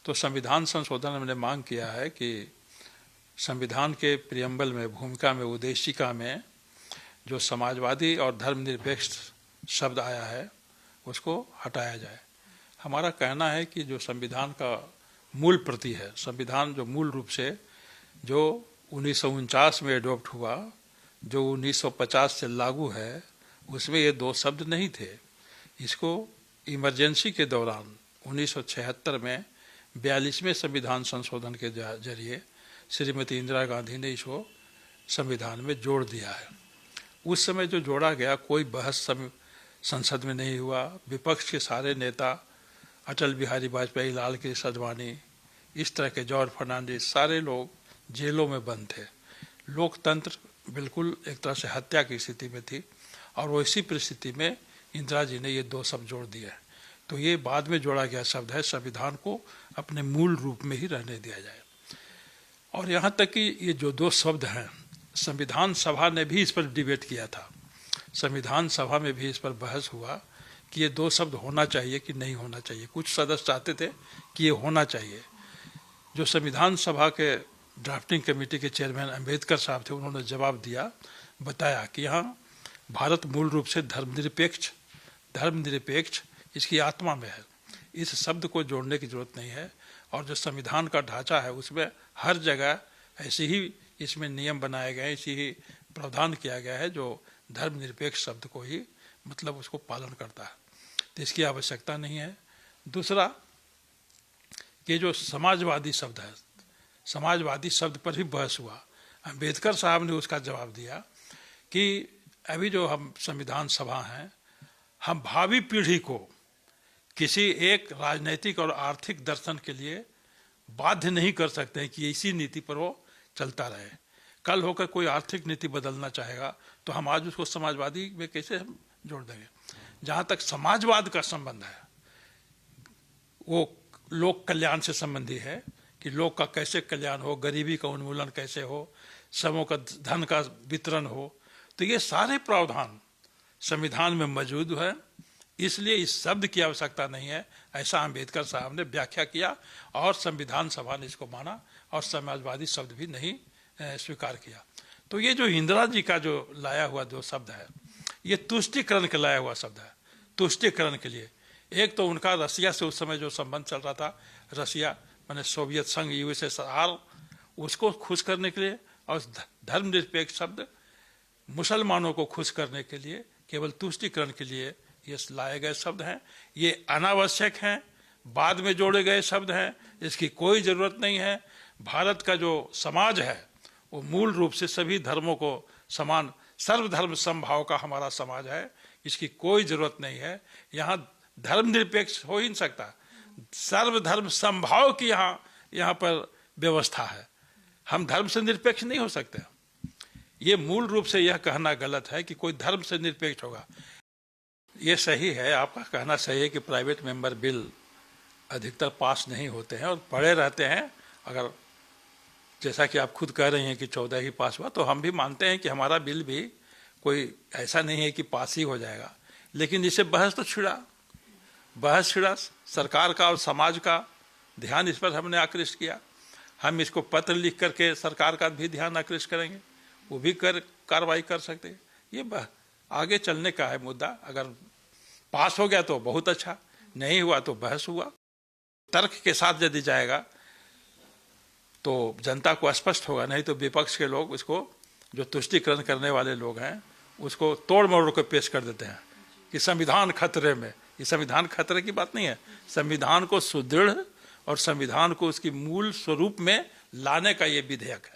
तो संविधान संशोधन में हमने मांग किया है कि संविधान के प्रियम्बल में, भूमिका में, उद्देशिका में जो समाजवादी और धर्मनिरपेक्ष शब्द आया है उसको हटाया जाए। हमारा कहना है कि जो संविधान का मूल प्रति है, संविधान जो मूल रूप से जो 1949 में एडॉप्ट हुआ, जो 1950 से लागू है, उसमें ये दो शब्द नहीं थे। इसको इमरजेंसी के दौरान 1976 में 42वें संविधान संशोधन के जरिए श्रीमती इंदिरा गांधी ने इसको संविधान में जोड़ दिया है। उस समय जो जोड़ा गया, कोई बहस संसद में नहीं हुआ। विपक्ष के सारे नेता, अटल बिहारी वाजपेयी, लाल कृष्ण आडवाणी, इस तरह के जॉर्ज फर्नांडिस, सारे लोग जेलों में बंद थे। लोकतंत्र बिल्कुल एक तरह से हत्या की स्थिति में थी और वैसी परिस्थिति में इंदिरा जी ने ये दो शब्द जोड़ दिए। तो ये बाद में जोड़ा गया शब्द है, संविधान को अपने मूल रूप में ही रहने दिया जाए। और यहाँ तक कि ये जो दो शब्द हैं, संविधान सभा ने भी इस पर डिबेट किया था। संविधान सभा में भी इस पर बहस हुआ कि ये दो शब्द होना चाहिए कि नहीं होना चाहिए। कुछ सदस्य चाहते थे कि ये होना चाहिए। जो संविधान सभा के ड्राफ्टिंग कमेटी के चेयरमैन अंबेडकर साहब थे, उन्होंने जवाब दिया, बताया कि यहाँ भारत मूल रूप से धर्मनिरपेक्ष इसकी आत्मा में है। इस शब्द को जोड़ने की जरूरत नहीं है। और जो संविधान का ढांचा है उसमें हर जगह ऐसे ही इसमें नियम बनाए गए, इसी ही प्रावधान किया गया है जो धर्मनिरपेक्ष शब्द को ही मतलब उसको पालन करता है। तो इसकी आवश्यकता नहीं है। दूसरा, कि जो समाजवादी शब्द है, समाजवादी शब्द पर भी बहस हुआ। अंबेडकर साहब ने उसका जवाब दिया कि अभी जो हम संविधान सभा हैं, हम भावी पीढ़ी को किसी एक राजनीतिक और आर्थिक दर्शन के लिए बाध्य नहीं कर सकते हैं कि इसी नीति पर वो चलता रहे। कल होकर कोई आर्थिक नीति बदलना चाहेगा तो हम आज उसको समाजवादी में कैसे हम जोड़ देंगे। जहाँ तक समाजवाद का संबंध है, वो लोक कल्याण से संबंधी है कि लोग का कैसे कल्याण हो, गरीबी का उन्मूलन कैसे हो, सबों का धन का वितरण हो। तो ये सारे प्रावधान संविधान में मौजूद है, इसलिए इस शब्द की आवश्यकता नहीं है, ऐसा अंबेडकर साहब ने व्याख्या किया और संविधान सभा ने इसको माना और समाजवादी शब्द भी नहीं स्वीकार किया। तो ये जो इंदिरा जी का जो लाया हुआ जो शब्द है, ये तुष्टिकरण के लाया हुआ शब्द है। तुष्टिकरण के लिए एक तो उनका रसिया से उस समय जो संबंध चल रहा था, रसिया माने सोवियत संघ, यूएसएसआर, उसको खुश करने के लिए, और धर्मनिरपेक्ष शब्द मुसलमानों को खुश करने के लिए, केवल तुष्टिकरण के लिए ये लाए गए शब्द हैं। ये अनावश्यक हैं, बाद में जोड़े गए शब्द हैं, इसकी कोई ज़रूरत नहीं है। भारत का जो समाज है वो मूल रूप से सभी धर्मों को समान, सर्वधर्म समभाव का हमारा समाज है, इसकी कोई ज़रूरत नहीं है। यहाँ धर्मनिरपेक्ष हो ही नहीं सकता, सर्वधर्म समभाव की यहाँ पर व्यवस्था है। हम धर्म से निरपेक्ष नहीं हो सकते। ये मूल रूप से यह कहना गलत है कि कोई धर्म से निरपेक्ष होगा। ये सही है, आपका कहना सही है कि प्राइवेट मेंबर बिल अधिकतर पास नहीं होते हैं और पड़े रहते हैं। अगर जैसा कि आप खुद कह रही हैं कि 14 ही पास हुआ, तो हम भी मानते हैं कि हमारा बिल भी कोई ऐसा नहीं है कि पास ही हो जाएगा। लेकिन इससे बहस तो छिड़ा सरकार का और समाज का ध्यान इस पर हमने आकृष्ट किया। हम इसको पत्र लिख करके सरकार का भी ध्यान आकृष्ट करेंगे, वो भी कार्रवाई कर सकते हैं। ये आगे चलने का है मुद्दा। अगर पास हो गया तो बहुत अच्छा, नहीं हुआ तो बहस हुआ। तर्क के साथ यदि जाएगा तो जनता को स्पष्ट होगा, नहीं तो विपक्ष के लोग उसको, जो तुष्टिकरण करने वाले लोग हैं, उसको तोड़ मरोड़ कर पेश कर देते हैं कि संविधान खतरे में। ये संविधान खतरे की बात नहीं है। संविधान को सुदृढ़ और संविधान को उसकी मूल स्वरूप में लाने का ये विधेयक है।